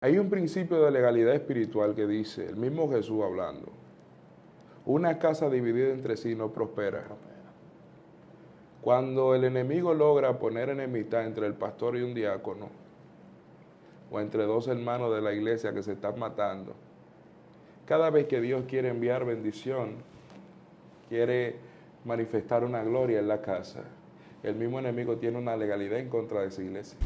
Hay un principio de legalidad espiritual que dice, el mismo Jesús hablando, una casa dividida entre sí no prospera. Cuando el enemigo logra poner enemistad entre el pastor y un diácono, o entre dos hermanos de la iglesia que se están matando, cada vez que Dios quiere enviar bendición, quiere manifestar una gloria en la casa, el mismo enemigo tiene una legalidad en contra de esa iglesia.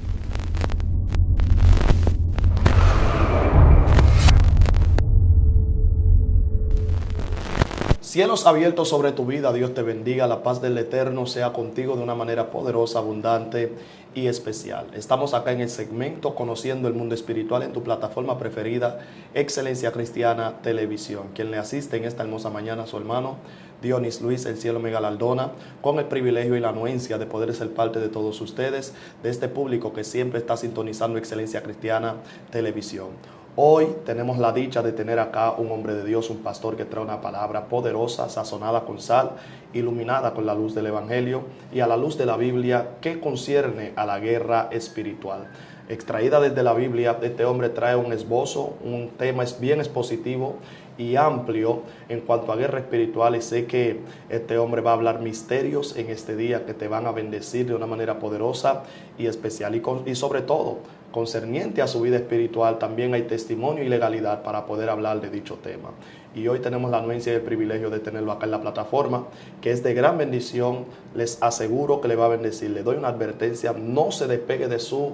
Cielos abiertos sobre tu vida, Dios te bendiga, la paz del Eterno sea contigo de una manera poderosa, abundante y especial. Estamos acá en el segmento Conociendo el Mundo Espiritual en tu plataforma preferida, Excelencia Cristiana Televisión. Quien le asiste en esta hermosa mañana, su hermano Dionis Luis, el cielo me galardona, con el privilegio y la anuencia de poder ser parte de todos ustedes, de este público que siempre está sintonizando Excelencia Cristiana Televisión. Hoy tenemos la dicha de tener acá un hombre de Dios, un pastor que trae una palabra poderosa, sazonada con sal, iluminada con la luz del Evangelio y a la luz de la Biblia que concierne a la guerra espiritual. Extraída desde la Biblia, este hombre trae un esbozo, un tema bien expositivo y amplio en cuanto a guerra espiritual, y sé que este hombre va a hablar misterios en este día que te van a bendecir de una manera poderosa y especial y sobre todo concerniente a su vida espiritual. También hay testimonio y legalidad para poder hablar de dicho tema. Y hoy tenemos la anuencia y el privilegio de tenerlo acá en la plataforma, que es de gran bendición. Les aseguro que le va a bendecir. Le doy una advertencia: no se despegue de su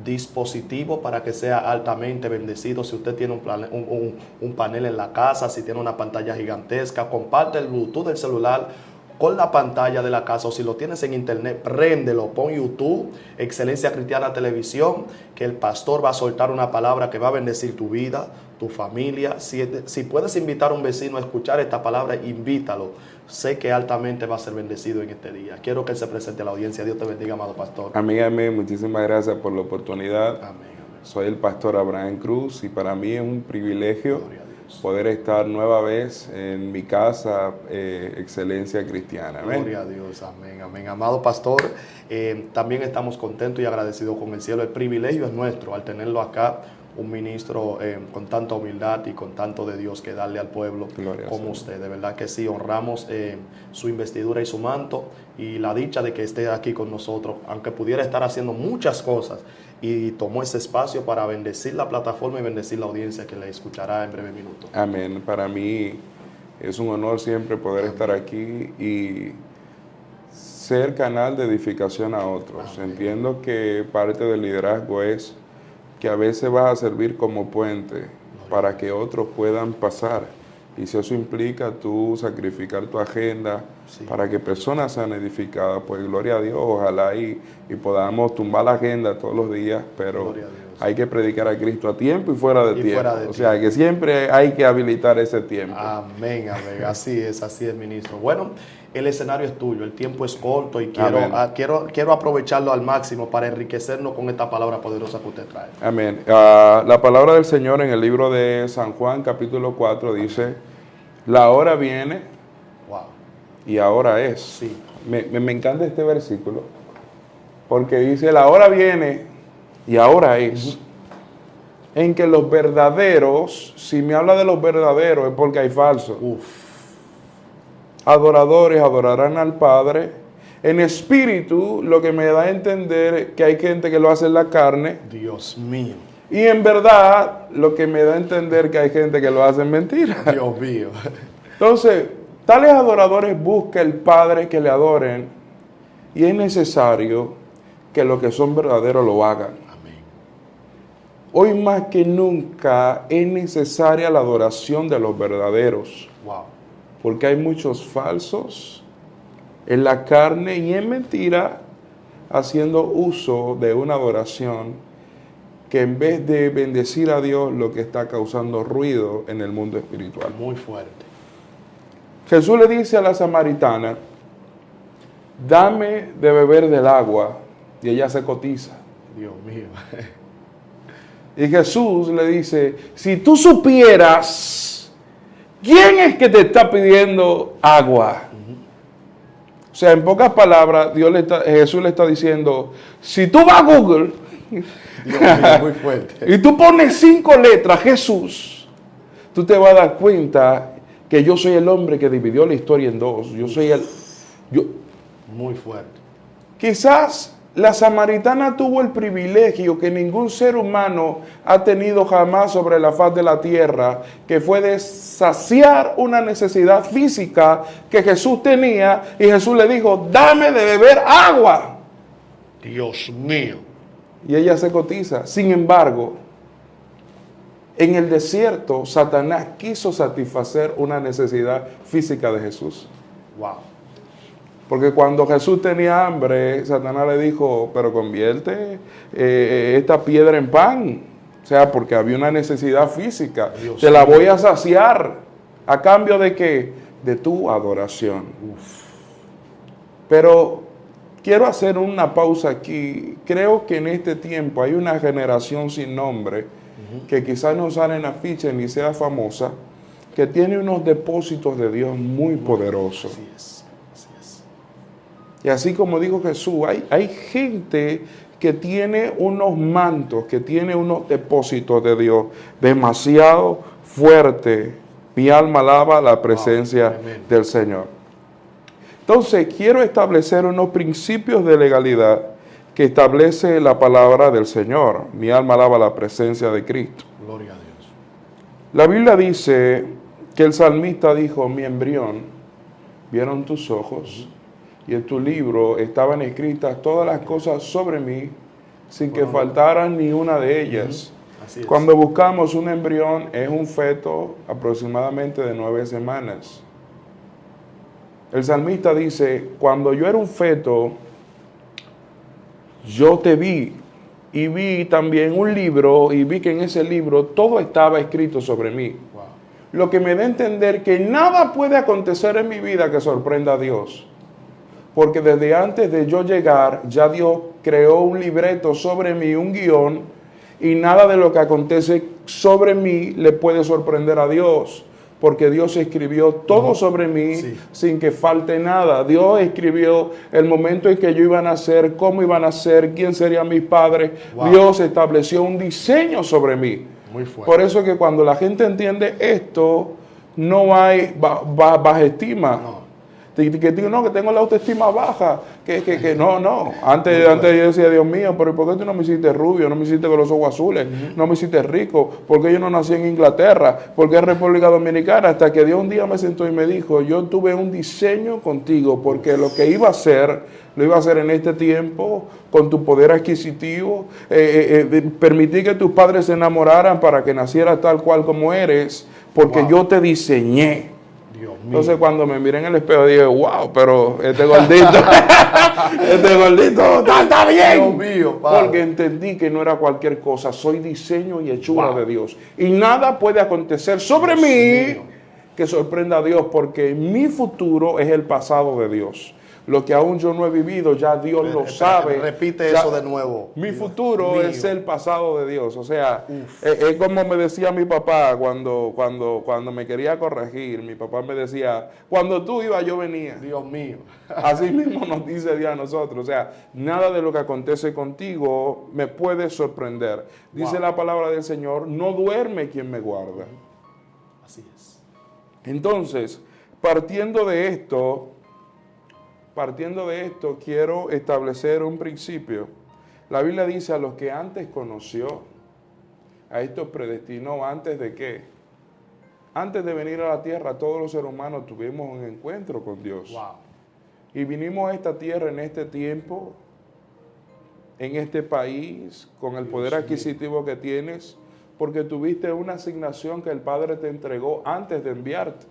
dispositivo para que sea altamente bendecido. Si usted tiene un panel en la casa, si tiene una pantalla gigantesca, comparte el Bluetooth del celular con la pantalla de la casa, o si lo tienes en internet, préndelo, pon YouTube, Excelencia Cristiana Televisión, que el pastor va a soltar una palabra que va a bendecir tu vida, tu familia. Si puedes invitar a un vecino a escuchar esta palabra, invítalo. Sé que altamente va a ser bendecido en este día. Quiero que él se presente a la audiencia. Dios te bendiga, amado pastor. Amén, amén. Muchísimas gracias por la oportunidad. Amén, amén. Soy el pastor Abraham Cruz y para mí es un privilegio poder estar nueva vez en mi casa, Excelencia Cristiana. Amén. Gloria a Dios, amén, amén. Amado pastor, también estamos contentos y agradecidos con el cielo. El privilegio es nuestro al tenerlo acá, un ministro con tanta humildad y con tanto de Dios que darle al pueblo como usted. De verdad que sí, honramos su investidura y su manto y la dicha de que esté aquí con nosotros, aunque pudiera estar haciendo muchas cosas, y tomó ese espacio para bendecir la plataforma y bendecir la audiencia que le escuchará en breve minuto. Amén. Para mí es un honor siempre poder estar aquí y ser canal de edificación a otros. Amén. Entiendo que parte del liderazgo es que a veces vas a servir como puente para que otros puedan pasar. Y si eso implica tú sacrificar tu agenda para que personas sean edificadas, pues gloria a Dios, ojalá y podamos tumbar la agenda todos los días, pero hay que predicar a Cristo a tiempo y fuera de tiempo. O sea, que siempre hay que habilitar ese tiempo. Amén, amén. Así es, ministro. Bueno, el escenario es tuyo, el tiempo es corto y quiero aprovecharlo al máximo para enriquecernos con esta palabra poderosa que usted trae. Amén. La palabra del Señor en el libro de San Juan, capítulo 4, dice: la hora viene y ahora es. Sí. Me encanta este versículo porque dice: la hora viene y ahora es. En que los verdaderos, si me habla de los verdaderos es porque hay falsos. Adoradores adorarán al Padre en espíritu, lo que me da a entender que hay gente que lo hace en la carne. Dios mío. Y en verdad, lo que me da a entender que hay gente que lo hace en mentira. Dios mío. Entonces, tales adoradores busca el Padre que le adoren, y es necesario que los que son verdaderos lo hagan. Amén. Hoy más que nunca es necesaria la adoración de los verdaderos. Porque hay muchos falsos en la carne y en mentira haciendo uso de una adoración que en vez de bendecir a Dios, lo que está causando ruido en el mundo espiritual. Muy fuerte. Jesús le dice a la samaritana: dame de beber del agua, y ella se cotiza. Dios mío. Y Jesús le dice: si tú supieras quién es que te está pidiendo agua. O sea, en pocas palabras, Jesús le está diciendo: si tú vas a Google Dios mío, muy fuerte. y tú pones 5 letras, Jesús, tú te vas a dar cuenta que yo soy el hombre que dividió la historia en dos. Yo soy Muy fuerte. Quizás la samaritana tuvo el privilegio que ningún ser humano ha tenido jamás sobre la faz de la tierra, que fue de saciar una necesidad física que Jesús tenía, y Jesús le dijo, dame de beber agua. Dios mío. Y ella se cotiza. Sin embargo, en el desierto, Satanás quiso satisfacer una necesidad física de Jesús. Wow. Porque cuando Jesús tenía hambre, Satanás le dijo, pero convierte esta piedra en pan. O sea, porque había una necesidad física. Dios Te la mío. voy a saciar. ¿A cambio de qué? De tu adoración. Pero quiero hacer una pausa aquí. Creo que en este tiempo hay una generación sin nombre que quizás no sale en la ficha ni sea famosa, que tiene unos depósitos de Dios muy poderosos. Así es. Así es. Y así como dijo Jesús, hay gente que tiene unos mantos, que tiene unos depósitos de Dios demasiado fuerte. Mi alma alaba la presencia del Señor. Entonces, quiero establecer unos principios de legalidad que establece la palabra del Señor. Mi alma alaba la presencia de Cristo. Gloria a Dios. La Biblia dice que el salmista dijo, mi embrión vieron tus ojos, y en tu libro estaban escritas todas las cosas sobre mí, sin que faltaran ni una de ellas. Así es. Cuando buscamos un embrión, es un feto aproximadamente de 9 semanas. El salmista dice, cuando yo era un feto, yo te vi, y vi también un libro, y vi que en ese libro todo estaba escrito sobre mí. Wow. Lo que me da a entender que nada puede acontecer en mi vida que sorprenda a Dios. Porque desde antes de yo llegar, ya Dios creó un libreto sobre mí, un guión, y nada de lo que acontece sobre mí le puede sorprender a Dios. Porque Dios escribió todo sobre mí sin que falte nada. Dios escribió el momento en que yo iba a nacer, cómo iba a nacer, quién serían mis padres. Wow. Dios estableció un diseño sobre mí. Muy fuerte. Por eso que cuando la gente entiende esto, no hay baja estima. No. Que digo, no, que tengo la autoestima baja, que no. Antes yo decía, Dios mío, pero ¿por qué tú no me hiciste rubio? No me hiciste con los ojos azules, no me hiciste rico. ¿Por qué yo no nací en Inglaterra? ¿Por qué en República Dominicana? Hasta que Dios un día me sentó y me dijo, yo tuve un diseño contigo, porque lo que iba a hacer, lo iba a hacer en este tiempo, con tu poder adquisitivo, permití que tus padres se enamoraran para que nacieras tal cual como eres, porque yo te diseñé. Dios mío. Entonces cuando me miré en el espejo dije, wow, pero este gordito, está bien. Dios mío, Padre. Porque entendí que no era cualquier cosa, soy diseño y hechura Wow. de Dios. Y nada puede acontecer sobre Dios mí mío. que sorprenda a Dios, porque mi futuro es el pasado de Dios. Lo que aún yo no he vivido, ya Dios lo sabe. Repite Ya- eso de nuevo. Mi Dios futuro mío. es el pasado de Dios. O sea, es como me decía mi papá cuando me quería corregir. Mi papá me decía, cuando tú ibas, yo venía. Dios mío. Así mismo nos dice Dios a nosotros. O sea, nada de lo que acontece contigo me puede sorprender. Dice Wow. la palabra del Señor, no duerme quien me guarda. Así es. Entonces, partiendo de esto, quiero establecer un principio. La Biblia dice, a los que antes conoció, a estos predestinó. ¿Antes de qué? Antes de venir a la tierra, todos los seres humanos tuvimos un encuentro con Dios. Wow. Y vinimos a esta tierra en este tiempo, en este país, con el poder adquisitivo que tienes, porque tuviste una asignación que el Padre te entregó antes de enviarte.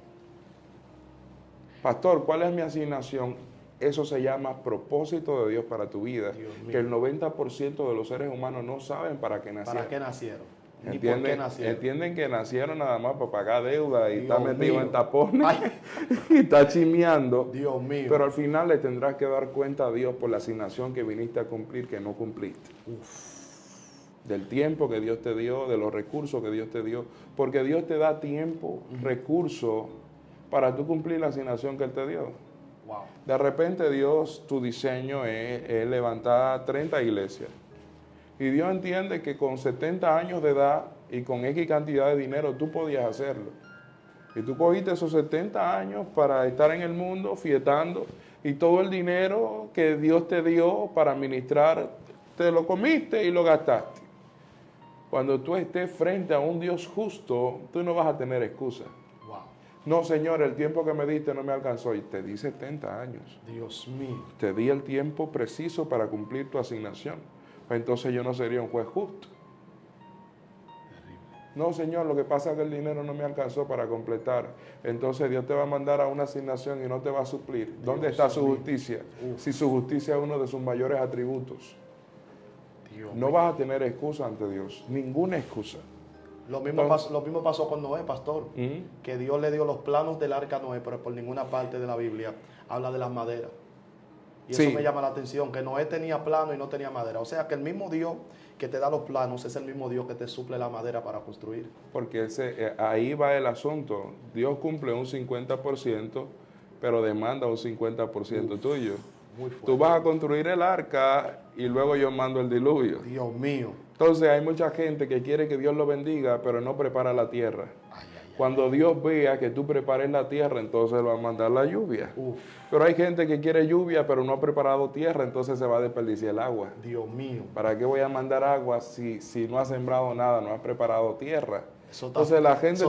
Pastor, ¿cuál es mi asignación? Eso se llama propósito de Dios para tu vida. Dios mío. Que el 90% de los seres humanos no saben para qué nacieron. ¿Para qué nacieron? Ni por qué ¿Entienden? nacieron. Entienden que nacieron nada más para pagar deuda y Dios está metido mío. en tapones Ay. y está chimeando. Dios mío. Pero al final le tendrás que dar cuenta a Dios por la asignación que viniste a cumplir que no cumpliste. Del tiempo que Dios te dio, de los recursos que Dios te dio. Porque Dios te da tiempo, recursos para tú cumplir la asignación que Él te dio. Wow. De repente Dios, tu diseño es levantar 30 iglesias. Y Dios entiende que con 70 años de edad y con X cantidad de dinero tú podías hacerlo. Y tú cogiste esos 70 años para estar en el mundo fietando y todo el dinero que Dios te dio para ministrar, te lo comiste y lo gastaste. Cuando tú estés frente a un Dios justo, tú no vas a tener excusa. Wow. No, Señor, el tiempo que me diste no me alcanzó. Y te di 70 años. Dios mío. Te di el tiempo preciso para cumplir tu asignación. Entonces yo no sería un juez justo. No, Señor, lo que pasa es que el dinero no me alcanzó para completar. Entonces Dios te va a mandar a una asignación y no te va a suplir. ¿Dónde está su justicia? Si su justicia es uno de sus mayores atributos. No vas a tener excusa ante Dios. Ninguna excusa. Lo mismo pasó con Noé, pastor. Que Dios le dio los planos del arca a Noé, pero por ninguna parte de la Biblia habla de las maderas. Y eso me llama la atención, que Noé tenía plano y no tenía madera. O sea que el mismo Dios que te da los planos es el mismo Dios que te suple la madera para construir. Porque ahí va el asunto. Dios cumple un 50%, pero demanda un 50% tuyo. Muy fuerte. Tú vas a construir el arca y luego yo mando el diluvio. Dios mío. Entonces hay mucha gente que quiere que Dios lo bendiga, pero no prepara la tierra. Cuando Dios vea que tú prepares la tierra, entonces va a mandar la lluvia. Pero hay gente que quiere lluvia, pero no ha preparado tierra, entonces se va a desperdiciar el agua. Dios mío. ¿Para qué voy a mandar agua si no has sembrado nada, no has preparado tierra? Entonces la gente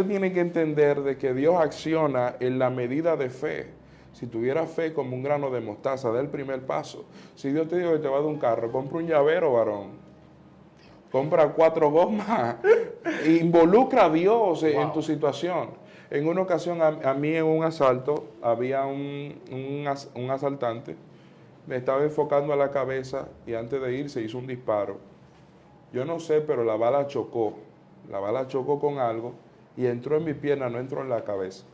tiene que entender de que Dios acciona en la medida de fe. Si tuviera fe como un grano de mostaza, da el primer paso. Si Dios te dijo que te va a dar un carro, compra un llavero, varón. Compra 4 gomas. Involucra a Dios en tu situación. En una ocasión, a mí en un asalto, había un asaltante. Me estaba enfocando a la cabeza y antes de ir se hizo un disparo. Yo no sé, pero la bala chocó. La bala chocó con algo y entró en mi pierna, no entró en la cabeza.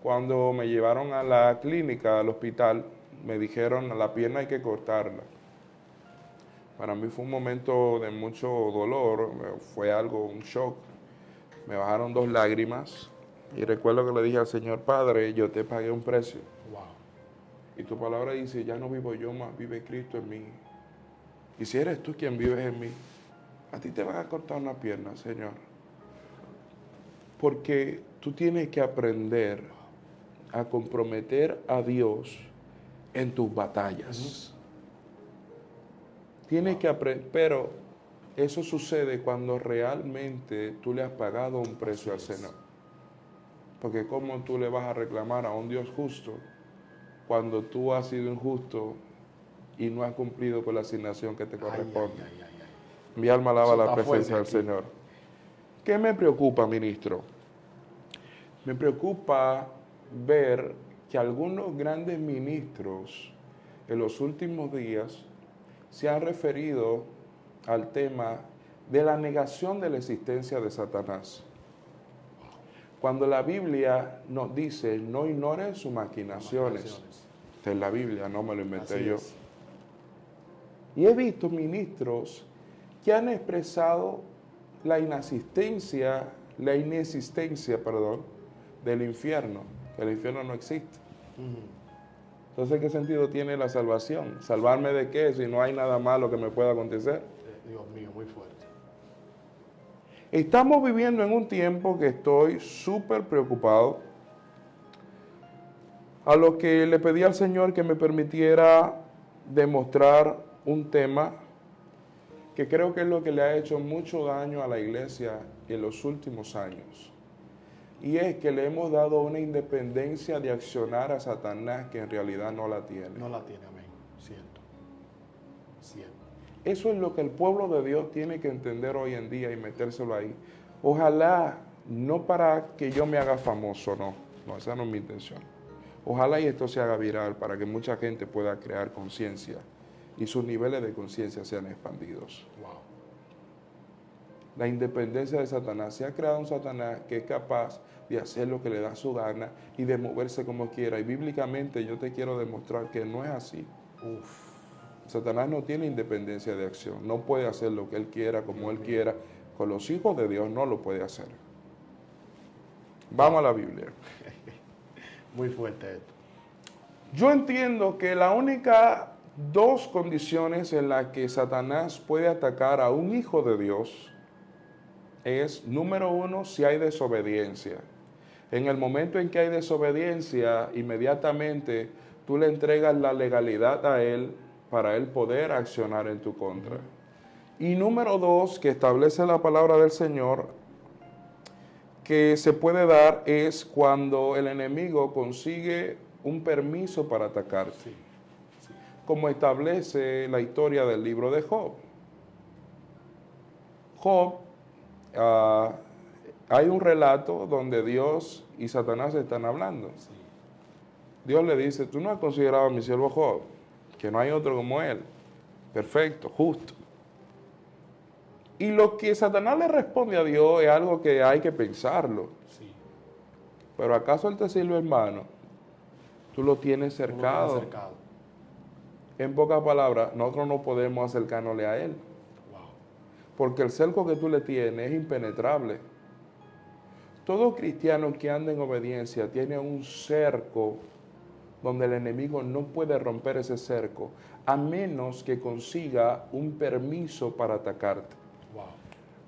Cuando me llevaron a la clínica, al hospital, me dijeron, la pierna hay que cortarla. Para mí fue un momento de mucho dolor, fue algo, un shock. Me bajaron 2 lágrimas y recuerdo que le dije al Señor, Padre, yo te pagué un precio. Wow. Y tu palabra dice, ya no vivo yo más, vive Cristo en mí. Y si eres tú quien vives en mí, a ti te van a cortar una pierna, Señor. Porque tú tienes que aprender a comprometer a Dios en tus batallas. Tienes que aprender, pero eso sucede cuando realmente tú le has pagado un precio al Señor. Porque ¿cómo tú le vas a reclamar a un Dios justo cuando tú has sido injusto y no has cumplido con la asignación que te corresponde? Mi alma alaba la presencia del Señor. ¿Qué me preocupa, ministro? Me preocupa ver que algunos grandes ministros en los últimos días se han referido al tema de la negación de la existencia de Satanás. Cuando la Biblia nos dice, no ignoren sus maquinaciones. Esta es la Biblia, no me lo inventé yo. Y he visto ministros que han expresado la inexistencia, del infierno, que el infierno no existe. Entonces, ¿qué sentido tiene la salvación? ¿Salvarme de qué si no hay nada malo que me pueda acontecer? Dios mío, muy fuerte. Estamos viviendo en un tiempo que estoy súper preocupado, a lo que le pedí al Señor que me permitiera demostrar un tema que creo que es lo que le ha hecho mucho daño a la iglesia en los últimos años. Y es que le hemos dado una independencia de accionar a Satanás que en realidad no la tiene. No la tiene, amén. Cierto. Cierto. Eso es lo que el pueblo de Dios tiene que entender hoy en día y metérselo ahí. Ojalá, no para que yo me haga famoso, no, esa no es mi intención. Ojalá y esto se haga viral para que mucha gente pueda crear conciencia y sus niveles de conciencia sean expandidos. Wow. La independencia de Satanás. Se ha creado un Satanás que es capaz de hacer lo que le da su gana y de moverse como quiera. Y bíblicamente yo te quiero demostrar que no es así. Satanás no tiene independencia de acción. No puede hacer lo que él quiera, como él quiera. Con los hijos de Dios no lo puede hacer. Vamos a la Biblia. Muy fuerte esto. Yo entiendo que la única dos condiciones en las que Satanás puede atacar a un hijo de Dios es, número uno, si hay desobediencia. En el momento en que hay desobediencia, inmediatamente tú le entregas la legalidad a él para él poder accionar en tu contra. Y número dos, que establece la palabra del Señor, que se puede dar es cuando el enemigo consigue un permiso para atacarte. Sí, sí. Como establece la historia del libro de Job. Job, hay un relato donde Dios y Satanás están hablando. Sí. Dios le dice, tú no has considerado a mi siervo Job, que no hay otro como él, perfecto, justo. Y lo que Satanás le responde a Dios es algo que hay que pensarlo. Sí. Pero ¿acaso él te sirve, hermano? Tú lo tienes cercado. En pocas palabras, nosotros no podemos acercarnos a él. Wow. Porque el cerco que tú le tienes es impenetrable. Todo cristiano que anda en obediencia tiene un cerco donde el enemigo no puede romper ese cerco, a menos que consiga un permiso para atacarte. Wow.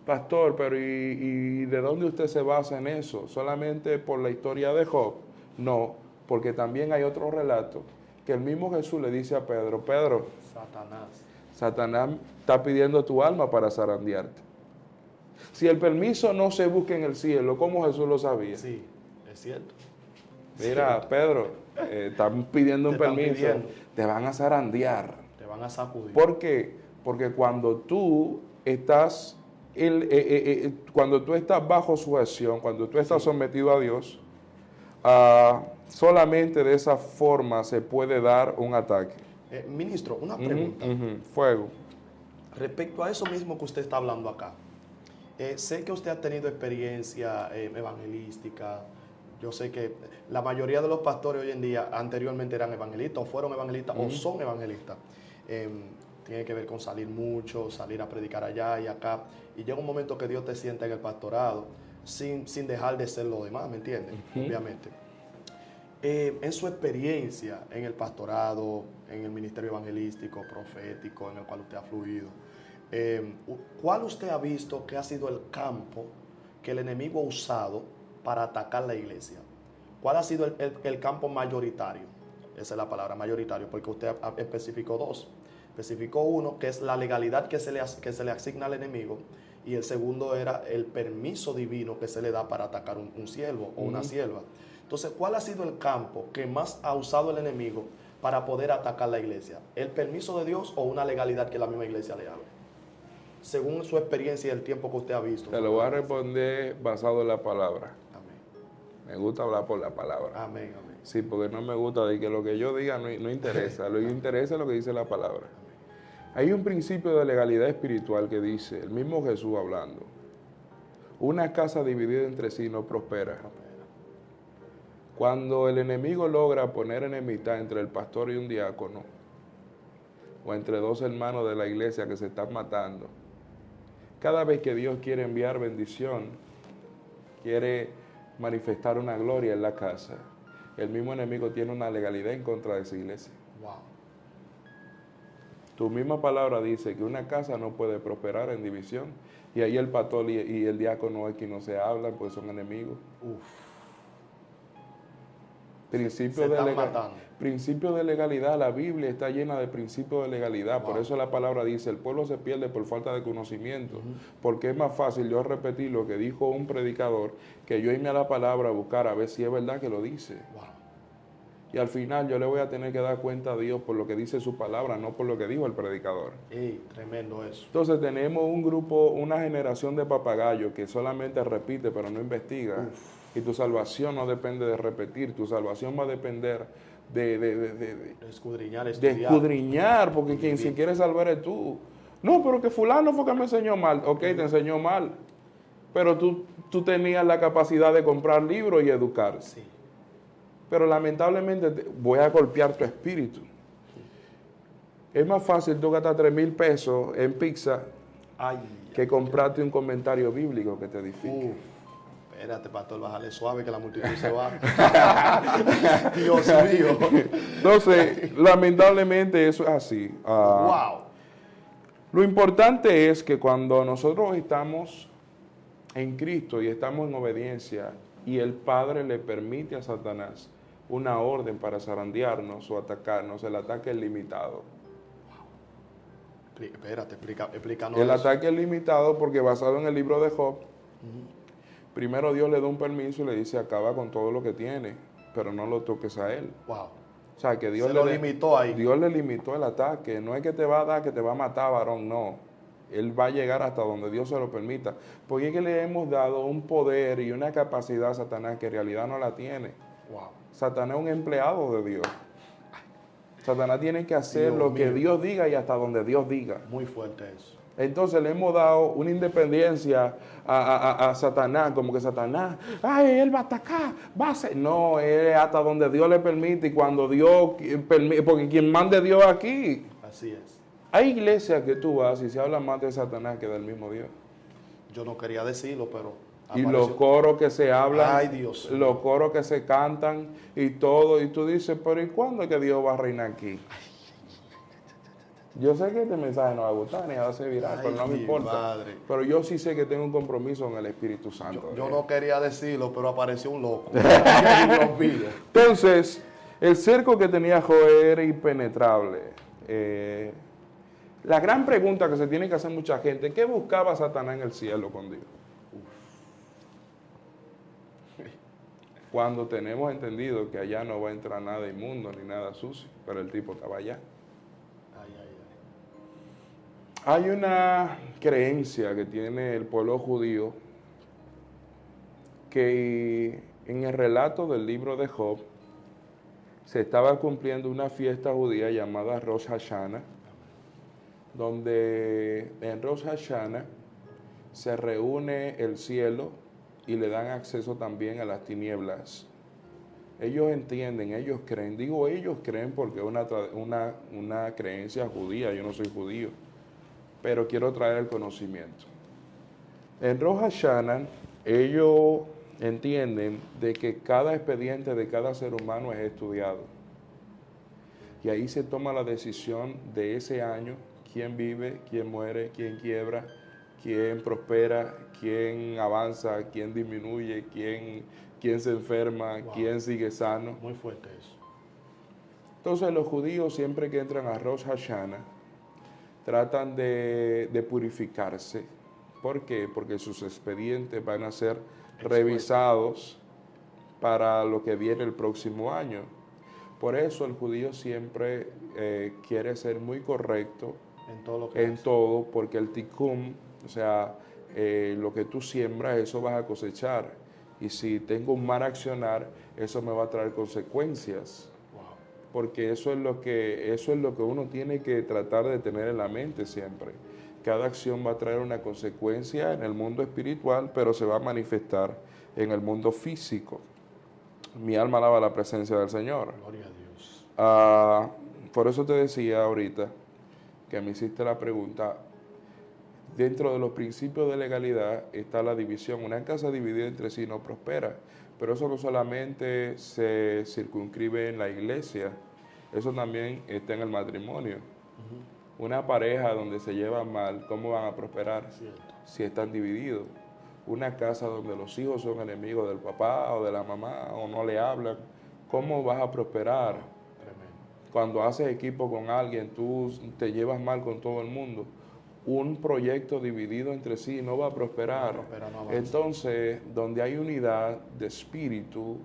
Pastor, pero ¿y de dónde usted se basa en eso? ¿Solamente por la historia de Job? No, porque también hay otro relato que el mismo Jesús le dice a Pedro, Pedro, Satanás está pidiendo tu alma para zarandearte. Si el permiso no se busca en el cielo, ¿cómo Jesús lo sabía? Sí, es cierto. Mira, cierto. Pedro, están pidiendo un permiso, pidiendo. te van a zarandear. Te van a sacudir. ¿Por qué? Porque cuando tú estás, cuando tú estás bajo sujeción, cuando tú estás sometido a Dios, solamente de esa forma se puede dar un ataque. Ministro, una pregunta. Fuego. Respecto a eso mismo que usted está hablando acá. Sé que usted ha tenido experiencia evangelística. Yo sé que la mayoría de los pastores hoy en día anteriormente eran evangelistas o fueron evangelistas o son evangelistas. Tiene que ver con salir mucho, salir a predicar allá y acá. Y llega un momento que Dios te sienta en el pastorado sin dejar de ser lo demás, ¿me entiendes? Obviamente. En su experiencia en el pastorado, en el ministerio evangelístico, profético, en el cual usted ha fluido, ¿cuál usted ha visto que ha sido el campo que el enemigo ha usado para atacar la iglesia? ¿Cuál ha sido el campo mayoritario? Esa es la palabra, mayoritario, porque usted especificó dos. Especificó uno, que es la legalidad que se le asigna al enemigo, y el segundo era el permiso divino que se le da para atacar un siervo o una sierva. Entonces, ¿cuál ha sido el campo que más ha usado el enemigo para poder atacar la iglesia? ¿El permiso de Dios o una legalidad que la misma iglesia le abre? Según su experiencia y el tiempo que usted ha visto. Te lo voy a responder basado en la palabra. Amén. Me gusta hablar por la palabra. Amén, amén. Sí, porque no me gusta de que lo que yo diga no interesa. Lo que interesa es lo que dice la palabra. Hay un principio de legalidad espiritual que dice, el mismo Jesús hablando, una casa dividida entre sí no prospera. Cuando el enemigo logra poner enemistad entre el pastor y un diácono, o entre dos hermanos de la iglesia que se están matando, cada vez que Dios quiere enviar bendición, quiere manifestar una gloria en la casa, el mismo enemigo tiene una legalidad en contra de esa iglesia. Wow. Tu misma palabra dice que una casa no puede prosperar en división, y ahí el pastor y el diácono aquí no se hablan, pues son enemigos. Principio de legalidad, la Biblia está llena de principios de legalidad, por eso la palabra dice, el pueblo se pierde por falta de conocimiento, porque es más fácil yo repetir lo que dijo un predicador, que yo irme a la palabra a buscar a ver si es verdad que lo dice. Y al final yo le voy a tener que dar cuenta a Dios por lo que dice su palabra, no por lo que dijo el predicador. Tremendo eso. Entonces tenemos un grupo, una generación de papagayos que solamente repite pero no investiga. Y tu salvación no depende de repetir, tu salvación va a depender de escudriñar, escudriñar, porque quien se quiere salvar es tú. No, pero que fulano fue que me enseñó mal. Ok, te enseñó mal, pero tú tenías la capacidad de comprar libros y educar. Sí. Pero lamentablemente voy a golpear tu espíritu. Es más fácil tú gastar 3,000 pesos en pizza que comprarte un comentario bíblico que te edifique. Espérate, pastor, bájale suave que la multitud se va. Dios mío. Entonces, lamentablemente eso es así. Wow. Lo importante es que cuando nosotros estamos en Cristo y estamos en obediencia y el Padre le permite a Satanás una orden para zarandearnos o atacarnos, el ataque es limitado. Espérate, explícanos El eso. ataque es limitado porque basado en el libro de Job, primero Dios le da un permiso y le dice acaba con todo lo que tiene, pero no lo toques a él. Wow. O sea, que Dios Se lo limitó ahí. Dios le limitó el ataque. No es que te va a dar, que te va a matar, varón, no. Él va a llegar hasta donde Dios se lo permita. Porque es que le hemos dado un poder y una capacidad a Satanás que en realidad no la tiene. Wow. Satanás es un empleado de Dios. Satanás tiene que hacer Dios lo que mío. Dios diga y hasta donde Dios diga. Muy fuerte eso. Entonces le hemos dado una independencia a Satanás, como que Satanás, ay, él va a atacar, va a hacer. No, él hasta donde Dios le permite y cuando Dios permite, porque quien mande Dios aquí. Así es. Hay iglesias que tú vas y se habla más de Satanás que del mismo Dios. Yo no quería decirlo, pero Y apareció. los coros que se hablan, Ay, Dios. los coros que se cantan y todo, y tú dices, pero ¿y cuándo es que Dios va a reinar aquí? Yo sé que este mensaje no va a gustar ni va a ser viral, Ay, pero no me mi importa. madre. Pero yo sí sé que tengo un compromiso con el Espíritu Santo. Yo no quería decirlo, pero apareció un loco. Dios mío. Entonces, el cerco que tenía Joé era impenetrable. La gran pregunta que se tiene que hacer mucha gente, ¿qué buscaba Satanás en el cielo con Dios? Cuando tenemos entendido que allá no va a entrar nada inmundo ni nada sucio, pero el tipo estaba allá. Ay, ay, ay. Hay una creencia que tiene el pueblo judío que en el relato del libro de Job se estaba cumpliendo una fiesta judía llamada Rosh Hashanah, donde en Rosh Hashanah se reúne el cielo y le dan acceso también a las tinieblas. Ellos entienden, ellos creen, digo ellos creen porque es una creencia judía, yo no soy judío, pero quiero traer el conocimiento. En Rosh Hashanah ellos entienden de que cada expediente de cada ser humano es estudiado. Y ahí se toma la decisión de ese año, quién vive, quién muere, quién quiebra, quién prospera, quién avanza, quién disminuye, quién se enferma, Wow. quién sigue sano. Muy fuerte eso. Entonces los judíos siempre que entran a Rosh Hashanah tratan de purificarse. ¿Por qué? Porque sus expedientes van a ser revisados para lo que viene el próximo año. Por eso el judío siempre quiere ser muy correcto En todo lo que en hace. todo, porque el tikkun, o sea, lo que tú siembras, eso vas a cosechar. Y si tengo un mal accionar, eso me va a traer consecuencias. Wow. Porque eso es lo que uno tiene que tratar de tener en la mente siempre. Cada acción va a traer una consecuencia en el mundo espiritual, pero se va a manifestar en el mundo físico. Mi alma alaba la presencia del Señor. Gloria a Dios. Por eso te decía ahorita que me hiciste la pregunta. Dentro de los principios de legalidad está la división. Una casa dividida entre sí no prospera. Pero eso no solamente se circunscribe en la iglesia, eso también está en el matrimonio. Una pareja donde se llevan mal, ¿cómo van a prosperar? Cierto. Si están divididos. Una casa donde los hijos son enemigos del papá o de la mamá o no le hablan, ¿cómo vas a prosperar? Tremendo. Cuando haces equipo con alguien, tú te llevas mal con todo el mundo. Un proyecto dividido entre sí no va a prosperar. No prospera, no avanza. Entonces, donde hay unidad de espíritu,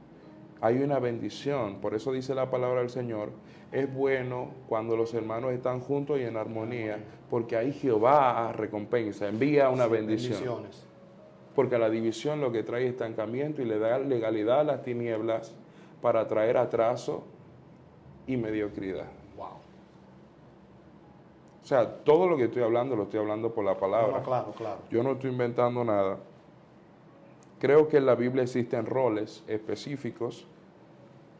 hay una bendición. Por eso dice la palabra del Señor, es bueno cuando los hermanos están juntos y en armonía, porque ahí Jehová recompensa, envía una Sí, bendición. bendiciones. Porque la división lo que trae es estancamiento y le da legalidad a las tinieblas para traer atraso y mediocridad. Wow. O sea, todo lo que estoy hablando lo estoy hablando por la palabra. No, claro, claro. Yo no estoy inventando nada. Creo que en la Biblia existen roles específicos.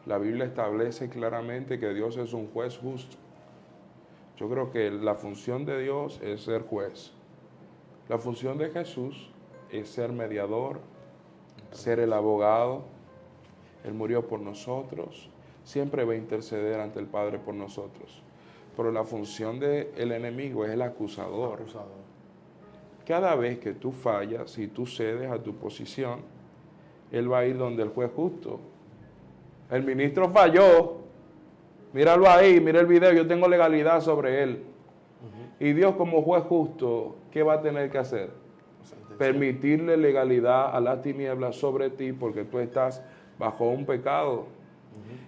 La Biblia establece claramente que Dios es un juez justo. Yo creo que la función de Dios es ser juez. La función de Jesús es ser mediador ser el abogado. Él murió por nosotros, siempre va a interceder ante el Padre por nosotros. Pero la función del enemigo es el acusador. Cada vez que tú fallas y tú cedes a tu posición, él va a ir donde el juez justo. El ministro falló, míralo ahí, mira el video, yo tengo legalidad sobre él. Y Dios como juez justo, ¿qué va a tener que hacer? Permitirle legalidad a las tinieblas sobre ti porque tú estás bajo un pecado.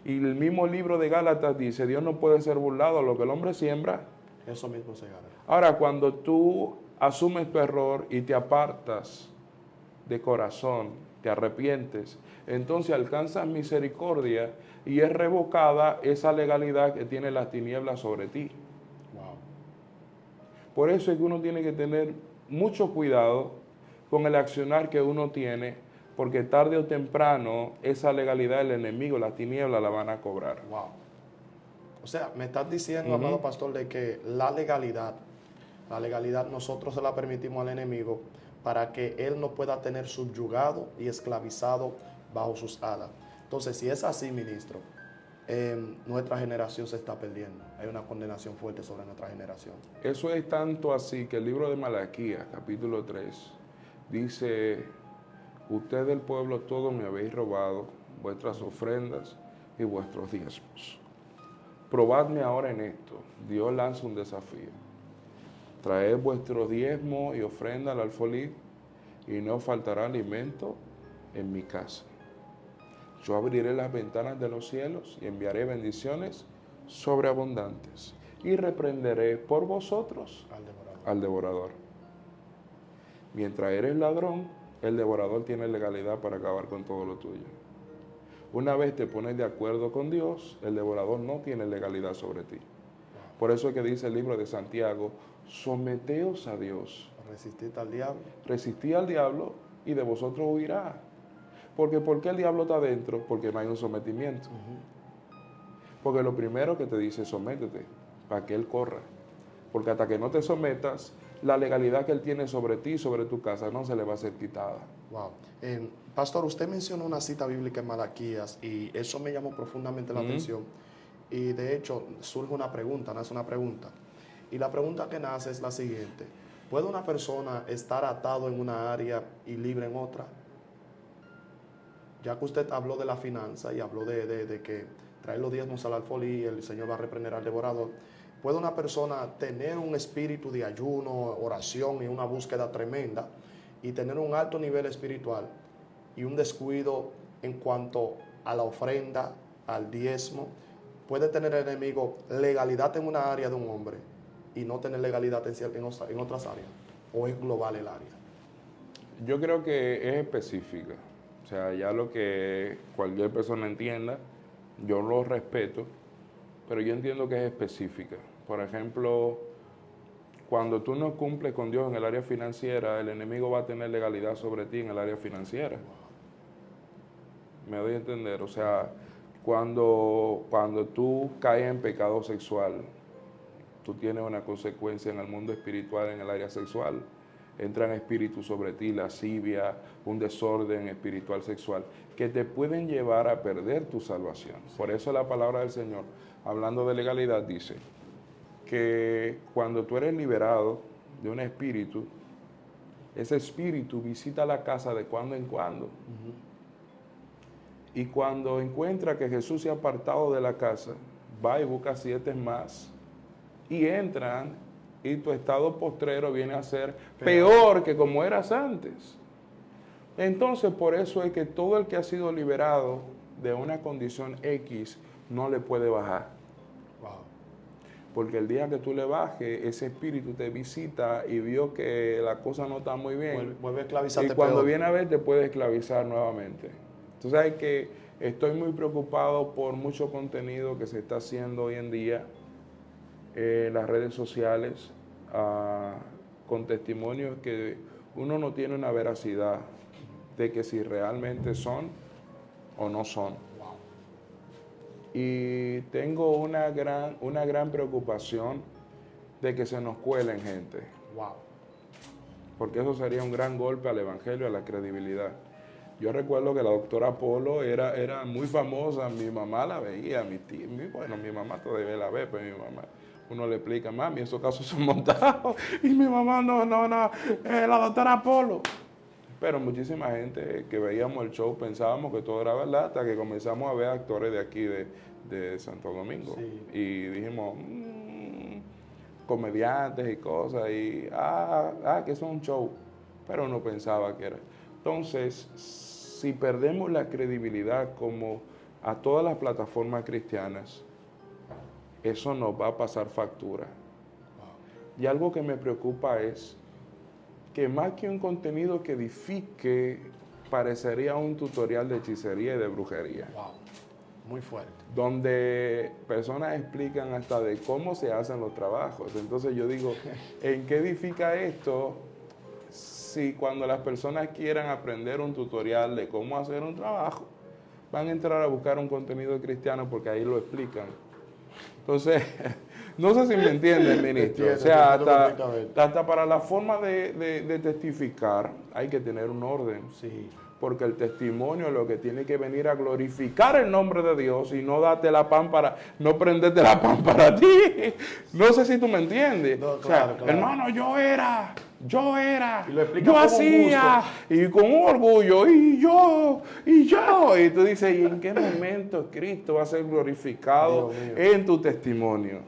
Y el mismo libro de Gálatas dice, Dios no puede ser burlado, lo que el hombre siembra, eso mismo se gana. Ahora, cuando tú asumes tu error y te apartas de corazón, te arrepientes, entonces alcanzas misericordia y es revocada esa legalidad que tiene las tinieblas sobre ti. Wow. Por eso es que uno tiene que tener mucho cuidado con el accionar que uno tiene, porque tarde o temprano esa legalidad del enemigo, las tinieblas, la van a cobrar. Wow. O sea, me estás diciendo, amado pastor, de que la legalidad nosotros se la permitimos al enemigo para que él no pueda tener subyugado y esclavizado bajo sus alas. Entonces, si es así, ministro, nuestra generación se está perdiendo. Hay una condenación fuerte sobre nuestra generación. Eso es tanto así que el libro de Malaquías, capítulo 3, dice, ustedes el pueblo todo me habéis robado vuestras ofrendas y vuestros diezmos. Probadme ahora en esto. Dios lanza un desafío. Traed vuestros diezmos y ofrenda al alfolí y no faltará alimento en mi casa. Yo abriré las ventanas de los cielos y enviaré bendiciones sobreabundantes y reprenderé por vosotros al devorador. Mientras eres ladrón, el devorador tiene legalidad para acabar con todo lo tuyo. Una vez te pones de acuerdo con Dios, el devorador no tiene legalidad sobre ti. Por eso es que dice el libro de Santiago, someteos a Dios. Resistid al diablo. Resistid al diablo y de vosotros huirá. Porque ¿por qué el diablo está dentro? Porque no hay un sometimiento. Porque lo primero que te dice es sométete, para que él corra. Porque hasta que no te sometas, la legalidad que él tiene sobre ti, sobre tu casa, no se le va a ser quitada. Wow. Pastor, usted mencionó una cita bíblica en Malaquías y eso me llamó profundamente la atención. Y de hecho, surge una pregunta, nace una pregunta. Y la pregunta que nace es la siguiente. ¿Puede una persona estar atado en una área y libre en otra? Ya que usted habló de la finanza y habló de que traer los diezmos al alfolí y el Señor va a reprender al devorador, ¿puede una persona tener un espíritu de ayuno, oración y una búsqueda tremenda y tener un alto nivel espiritual y un descuido en cuanto a la ofrenda, al diezmo? ¿Puede tener el enemigo legalidad en una área de un hombre y no tener legalidad en otras áreas? ¿O es global el área? Yo creo que es específica. O sea, ya lo que cualquier persona entienda, yo lo respeto, pero yo entiendo que es específica. Por ejemplo, cuando tú no cumples con Dios en el área financiera, el enemigo va a tener legalidad sobre ti en el área financiera. ¿Me doy a entender? O sea, cuando tú caes en pecado sexual, tú tienes una consecuencia en el mundo espiritual, en el área sexual. Entran espíritus sobre ti, lascivia, un desorden espiritual sexual, que te pueden llevar a perder tu salvación. Por eso la palabra del Señor, hablando de legalidad, dice que cuando tú eres liberado de un espíritu, ese espíritu visita la casa de cuando en cuando. Y cuando encuentra que Jesús se ha apartado de la casa, va y busca 7 más y entran, y tu estado postrero viene a ser peor que como eras antes. Entonces, por eso es que todo el que ha sido liberado de una condición X no le puede bajar. Wow. Porque el día que tú le bajes, ese espíritu te visita y vio que la cosa no está muy bien. Vuelve a esclavizarte. Y cuando peor. viene a ver, te puede esclavizar nuevamente. Tú sabes que estoy muy preocupado por mucho contenido que se está haciendo hoy en día en las redes sociales, con testimonios que uno no tiene una veracidad de que si realmente son o no son. Y tengo una gran preocupación de que se nos cuelen gente. Wow. Porque eso sería un gran golpe al evangelio, a la credibilidad. Yo recuerdo que la doctora Polo era muy famosa, mi mamá la veía, mi tía, bueno, mi mamá todavía la ve, pero mi mamá, uno le explica, mami, esos casos son montados, y mi mamá, no, la doctora Polo. Pero muchísima gente que veíamos el show pensábamos que todo era verdad, hasta que comenzamos a ver actores de aquí, de Santo Domingo, Sí. y dijimos, comediantes y cosas, y que eso es un show, pero uno pensaba que era. Entonces, si perdemos la credibilidad como a todas las plataformas cristianas, eso nos va a pasar factura. Y algo que me preocupa es que más que un contenido que edifique, parecería un tutorial de hechicería y de brujería. Wow, muy fuerte. Donde personas explican hasta de cómo se hacen los trabajos. Entonces yo digo, ¿en qué edifica esto si cuando las personas quieran aprender un tutorial de cómo hacer un trabajo, van a entrar a buscar un contenido cristiano porque ahí lo explican? Entonces, no sé si me entienden, ministro. O sea, hasta para la forma de testificar hay que tener un orden. Sí. Porque el testimonio es lo que tiene que venir a glorificar el nombre de Dios y no darte la pan no prenderte la pan para ti. No sé si tú me entiendes. No, claro. Hermano, yo era, y lo explica yo con hacía, y con un orgullo, y yo. Y tú dices, ¿y en qué momento Cristo va a ser glorificado en tu testimonio?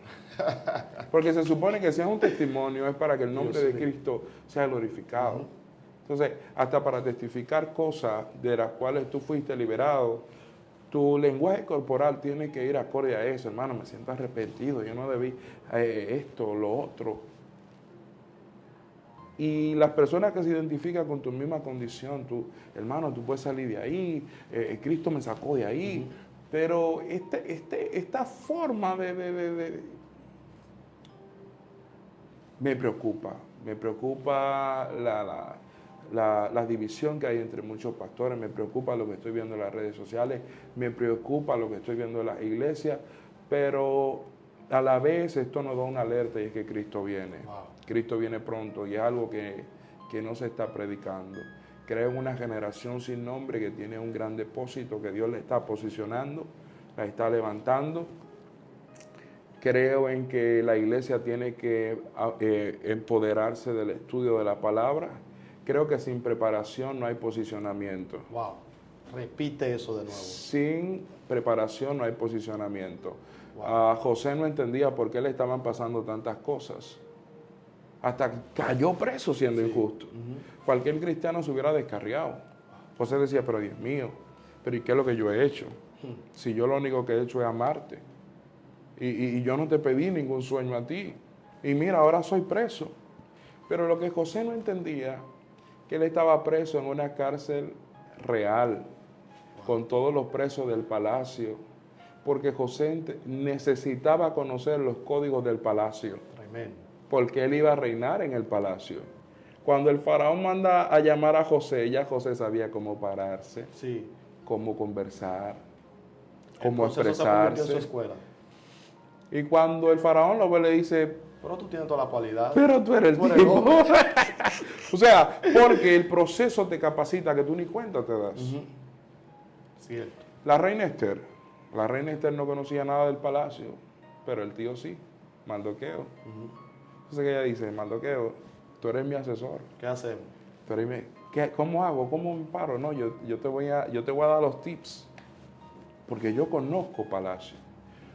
Porque se supone que si es un testimonio es para que el nombre de Cristo sea glorificado. Entonces, hasta para testificar cosas de las cuales tú fuiste liberado, tu lenguaje corporal tiene que ir acorde a eso. Hermano, me siento arrepentido, yo no debí esto, lo otro. Y las personas que se identifican con tu misma condición, hermano, tú puedes salir de ahí, Cristo me sacó de ahí, pero esta forma me preocupa la división que hay entre muchos pastores, me preocupa lo que estoy viendo en las redes sociales, me preocupa lo que estoy viendo en las iglesias, pero a la vez esto nos da una alerta y es que Cristo viene. Wow. Cristo viene pronto y es algo que no se está predicando. Creo en una generación sin nombre que tiene un gran depósito que Dios le está posicionando, la está levantando. Creo en que la iglesia tiene que empoderarse del estudio de la palabra. Creo que sin preparación no hay posicionamiento. Wow. Repite eso de nuevo. Sin preparación no hay posicionamiento. Wow. José no entendía por qué le estaban pasando tantas cosas. Hasta cayó preso siendo injusto. Cualquier cristiano se hubiera descarriado. José decía, pero Dios mío, pero ¿y qué es lo que yo he hecho? Si yo lo único que he hecho es amarte. Y yo no te pedí ningún sueño a ti. Y mira, ahora soy preso. Pero lo que José no entendía, que él estaba preso en una cárcel real, con todos los presos del palacio, porque José necesitaba conocer los códigos del palacio, porque él iba a reinar en el palacio. Cuando el faraón manda a llamar a José, ya José sabía cómo pararse, cómo conversar, cómo expresarse. Se en su escuela. Y cuando el faraón lo ve, le dice, pero tú tienes toda la cualidad. Pero tú eres el tipo. O sea, porque el proceso te capacita que tú ni cuenta te das. Cierto. La reina Esther no conocía nada del palacio, pero el tío sí, Mardoqueo. Entonces ella dice, Mardoqueo, tú eres mi asesor. ¿Qué hacemos? ¿Cómo hago? ¿Cómo me paro? No, yo te voy a dar los tips, porque yo conozco palacio.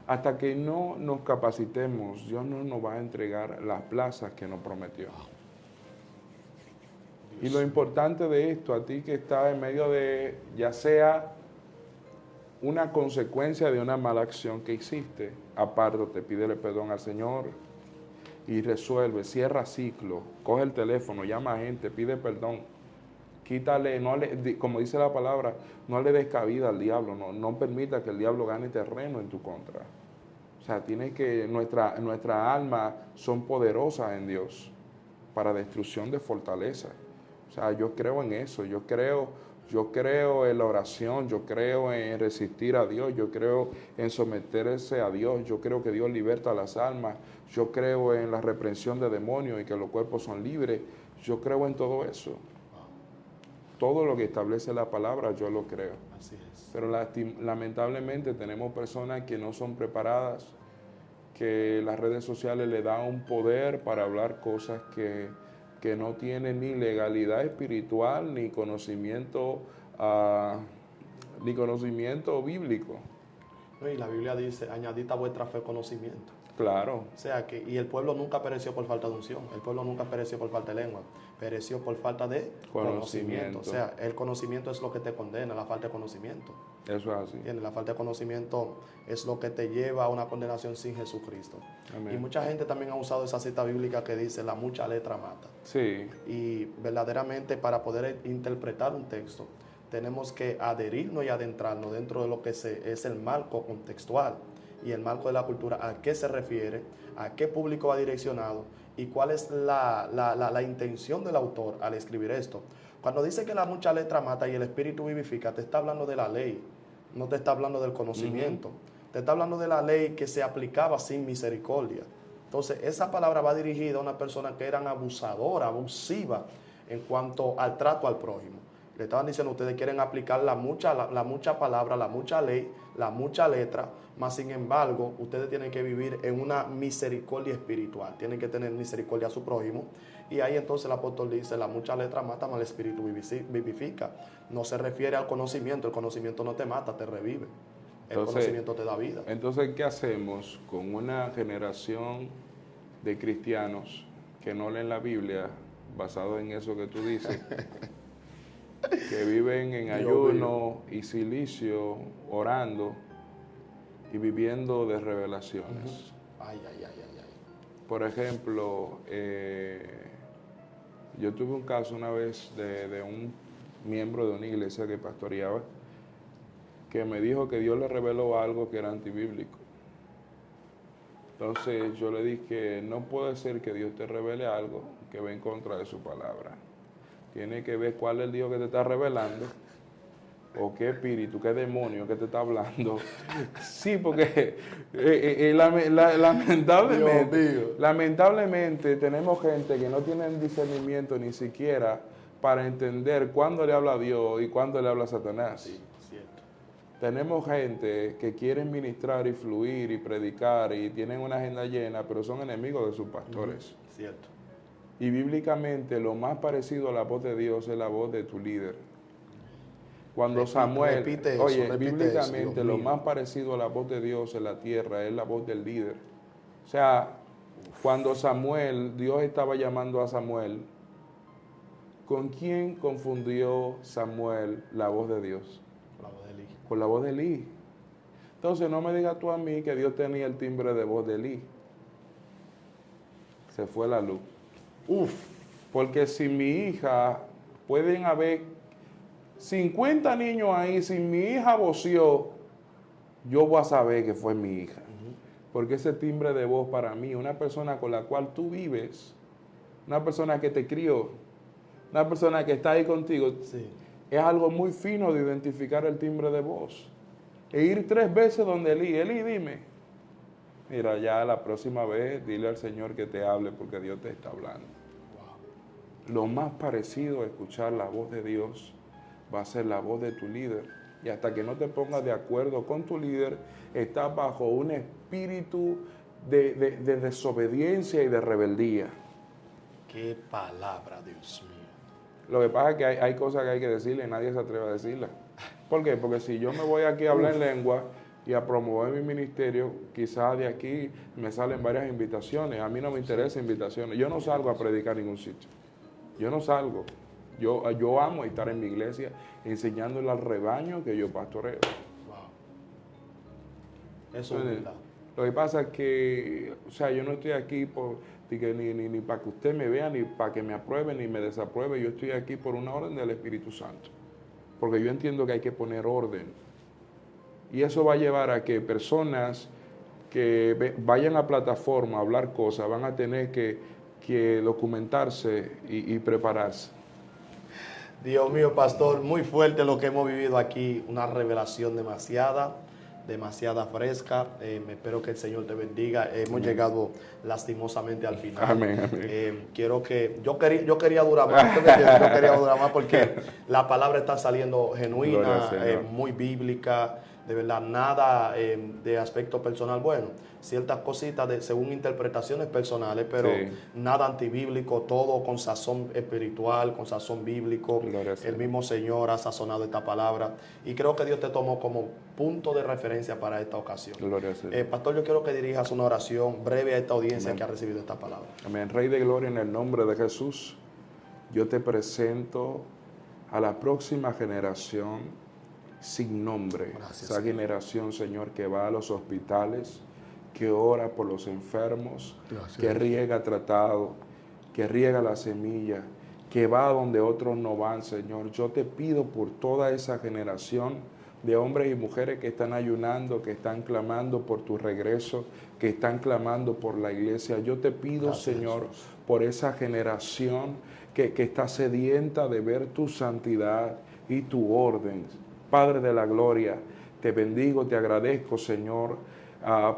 Hasta que no nos capacitemos, Dios no nos va a entregar las plazas que nos prometió. Y lo importante de esto, a ti que estás en medio de, ya sea una consecuencia de una mala acción que hiciste, apártate, pídele perdón al Señor y resuelve, cierra ciclo, coge el teléfono, llama a gente, pide perdón, quítale, como dice la palabra, no le des cabida al diablo, no permita que el diablo gane terreno en tu contra. O sea, nuestra alma son poderosas en Dios para destrucción de fortaleza. O sea, yo creo en eso, yo creo en la oración, yo creo en resistir a Dios, yo creo en someterse a Dios, yo creo que Dios liberta a las almas, yo creo en la reprensión de demonios y que los cuerpos son libres, yo creo en todo eso. todo lo que establece la palabra yo lo creo. Así es. Pero lamentablemente tenemos personas que no son preparadas, que las redes sociales le dan un poder para hablar cosas que no tienen ni legalidad espiritual ni conocimiento bíblico. No, y la Biblia dice, añadid a vuestra fe conocimiento. Claro. O sea que, y el pueblo nunca pereció por falta de unción, el pueblo nunca pereció por falta de lengua, pereció por falta de conocimiento. O sea, el conocimiento es lo que te condena, la falta de conocimiento. Eso es así. ¿Entiendes? La falta de conocimiento es lo que te lleva a una condenación sin Jesucristo. Amén. Y mucha gente también ha usado esa cita bíblica que dice, la mucha letra mata. Sí. Y verdaderamente para poder interpretar un texto, tenemos que adherirnos y adentrarnos dentro de lo que es el marco contextual y el marco de la cultura, a qué se refiere, a qué público va direccionado y cuál es la intención del autor al escribir esto. Cuando dice que la mucha letra mata y el espíritu vivifica, te está hablando de la ley, no te está hablando del conocimiento. Te está hablando de la ley que se aplicaba sin misericordia. Entonces, esa palabra va dirigida a una persona que eran abusadora, abusiva en cuanto al trato al prójimo. Le estaban diciendo, ustedes quieren aplicar la mucha palabra, la mucha ley, la mucha letra, mas sin embargo, ustedes tienen que vivir en una misericordia espiritual, tienen que tener misericordia a su prójimo. Y ahí entonces el apóstol dice, la mucha letra mata, mas el espíritu vivifica. No se refiere al conocimiento, el conocimiento no te mata, te revive. El conocimiento te da vida. Entonces, ¿qué hacemos con una generación de cristianos que no leen la Biblia, basado en eso que tú dices? Que viven en ayuno y silicio, orando y viviendo de revelaciones. Ay. Por ejemplo, yo tuve un caso una vez de un miembro de una iglesia que pastoreaba, que me dijo que Dios le reveló algo que era antibíblico. Entonces yo le dije, no puede ser que Dios te revele algo que va en contra de su palabra. Tiene que ver cuál es el Dios que te está revelando, o qué espíritu, qué demonio que te está hablando. Sí, porque lamentablemente tenemos gente que no tiene discernimiento ni siquiera para entender cuándo le habla a Dios y cuándo le habla a Satanás. Sí, cierto. Tenemos gente que quieren ministrar y fluir y predicar y tienen una agenda llena, pero son enemigos de sus pastores. Cierto. Y bíblicamente lo más parecido a la voz de Dios es la voz de tu líder. Cuando Samuel, bíblicamente lo más parecido a la voz de Dios en la tierra es la voz del líder. O sea, cuando Dios estaba llamando a Samuel, ¿con quién confundió Samuel la voz de Dios? La voz de Elí. Con la voz de Elí. Entonces no me digas tú a mí que Dios tenía el timbre de voz de Elí. Se fue la luz. Porque si mi hija, pueden haber 50 niños ahí, si mi hija voció, yo voy a saber que fue mi hija. Porque ese timbre de voz para mí, una persona con la cual tú vives, una persona que te crió, una persona que está ahí contigo, sí, es algo muy fino de identificar el timbre de voz. E ir 3 veces donde Elí, dime. Mira, ya la próxima vez dile al Señor que te hable porque Dios te está hablando. Wow. Lo más parecido a escuchar la voz de Dios va a ser la voz de tu líder. Y hasta que no te pongas de acuerdo con tu líder, estás bajo un espíritu de desobediencia y de rebeldía. Qué palabra, Dios mío. Lo que pasa es que hay cosas que hay que decirle y nadie se atreve a decirlas. ¿Por qué? Porque si yo me voy aquí a hablar en lengua y a promover mi ministerio, quizás de aquí me salen varias invitaciones. A mí no me interesan invitaciones. Yo no salgo a predicar en ningún sitio. Yo no salgo. Yo amo estar en mi iglesia enseñándole al rebaño que yo pastoreo. Wow. Eso es verdad. Lo que pasa es que, o sea, yo no estoy aquí ni para que usted me vea, ni para que me apruebe, ni me desapruebe. Yo estoy aquí por una orden del Espíritu Santo. Porque yo entiendo que hay que poner orden. Y eso va a llevar a que personas que vayan a plataforma a hablar cosas van a tener que documentarse y prepararse. Dios mío, pastor, muy fuerte lo que hemos vivido aquí, una revelación demasiada. demasiada fresca. Espero que el Señor te bendiga. Hemos llegado lastimosamente al final. Amén, amén. Quiero que yo quería durar más, yo quería durar más porque la palabra está saliendo genuina, muy bíblica. De verdad, nada de aspecto personal. Bueno, ciertas cositas según interpretaciones personales, pero nada antibíblico, todo con sazón espiritual, con sazón bíblico. El mismo Señor ha sazonado esta palabra y creo que Dios te tomó como punto de referencia para esta ocasión. Pastor, yo quiero que dirijas una oración breve a esta audiencia que ha recibido esta palabra. Amén. Rey de Gloria, en el nombre de Jesús, yo te presento a la próxima generación sin nombre. Gracias, esa generación, Señor, que va a los hospitales, que ora por los enfermos, que riega tratado, que riega la semilla, que va donde otros no van, Señor. Yo te pido por toda esa generación de hombres y mujeres que están ayunando, que están clamando por tu regreso, que están clamando por la iglesia. Yo te pido, Señor, por esa generación que está sedienta de ver tu santidad y tu orden. Padre de la gloria, te bendigo, te agradezco, Señor,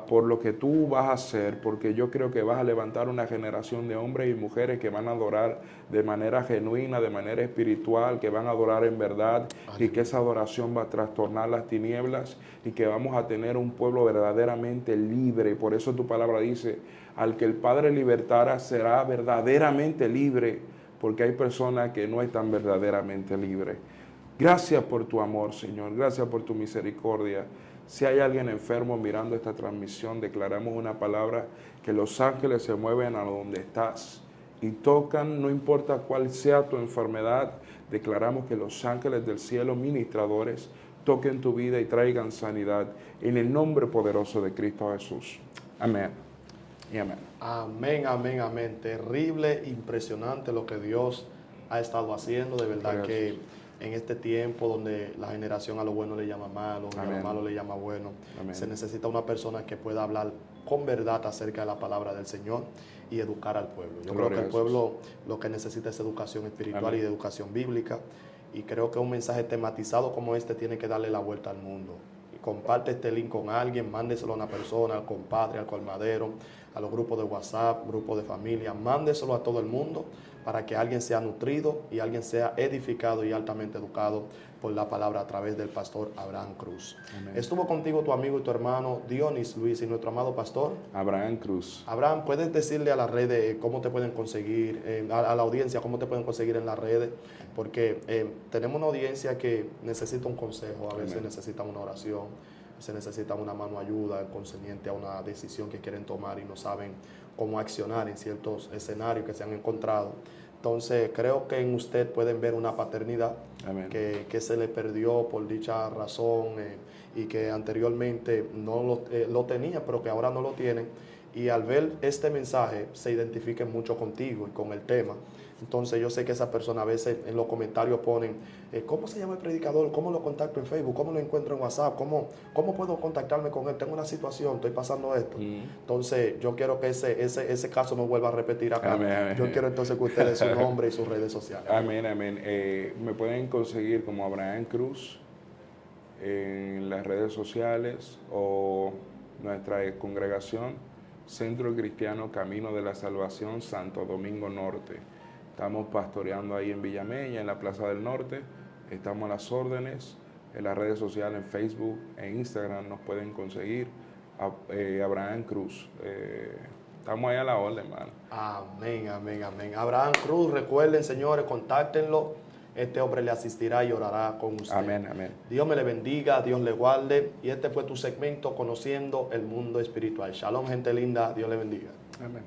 por lo que tú vas a hacer, porque yo creo que vas a levantar una generación de hombres y mujeres que van a adorar de manera genuina, de manera espiritual, que van a adorar en verdad. Aleluya. Y que esa adoración va a trastornar las tinieblas y que vamos a tener un pueblo verdaderamente libre. Por eso tu palabra dice, al que el Padre libertara será verdaderamente libre, porque hay personas que no están verdaderamente libres. Gracias por tu amor, Señor. Gracias por tu misericordia. Si hay alguien enfermo mirando esta transmisión, declaramos una palabra que los ángeles se mueven a donde estás y tocan, no importa cuál sea tu enfermedad, declaramos que los ángeles del cielo ministradores toquen tu vida y traigan sanidad en el nombre poderoso de Cristo Jesús. Amén y amén. Amén, amén, amén. Terrible, impresionante lo que Dios ha estado haciendo. De verdad que en este tiempo donde la generación a lo bueno le llama malo, a lo malo le llama bueno, se necesita una persona que pueda hablar con verdad acerca de la palabra del Señor y educar al pueblo. Yo creo que el pueblo lo que necesita es educación espiritual y de educación bíblica, y creo que un mensaje tematizado como este tiene que darle la vuelta al mundo. Y comparte este link con alguien, mándeselo a una persona, al compadre, al colmadero, a los grupos de WhatsApp, grupos de familia, mándeselo a todo el mundo para que alguien sea nutrido y alguien sea edificado y altamente educado por la palabra a través del pastor Abraham Cruz. Amén. Estuvo contigo tu amigo y tu hermano Dionis Luis y nuestro amado pastor Abraham Cruz. Abraham, ¿puedes decirle a las redes cómo te pueden conseguir, a la audiencia cómo te pueden conseguir en las redes? Porque tenemos una audiencia que necesita un consejo, a veces necesita una oración, se necesita una mano ayuda concerniente a una decisión que quieren tomar y no saben cómo accionar en ciertos escenarios que se han encontrado. Entonces creo que en usted pueden ver una paternidad que se le perdió por dicha razón y que anteriormente no lo tenía, pero que ahora no lo tienen. Y al ver este mensaje se identifiquen mucho contigo y con el tema. Entonces yo sé que esas personas a veces en los comentarios ponen, ¿cómo se llama el predicador? ¿Cómo lo contacto en Facebook? ¿Cómo lo encuentro en WhatsApp? ¿Cómo puedo contactarme con él? Tengo una situación, estoy pasando esto. Entonces yo quiero que ese caso no vuelva a repetir acá. Amén. Yo quiero entonces que ustedes su nombre y sus redes sociales. Amén, amén. Me pueden conseguir como Abraham Cruz en las redes sociales o nuestra congregación Centro Cristiano Camino de la Salvación Santo Domingo Norte. Estamos pastoreando ahí en Villamella, en la Plaza del Norte. Estamos a las órdenes. En las redes sociales, en Facebook, en Instagram nos pueden conseguir Abraham Cruz. Estamos ahí a la orden, hermano. Amén, amén, amén. Abraham Cruz, recuerden, señores, contáctenlo. Este hombre le asistirá y orará con usted. Amén, amén. Dios me le bendiga, Dios le guarde. Y este fue tu segmento, Conociendo el Mundo Espiritual. Shalom, gente linda. Dios le bendiga. Amén.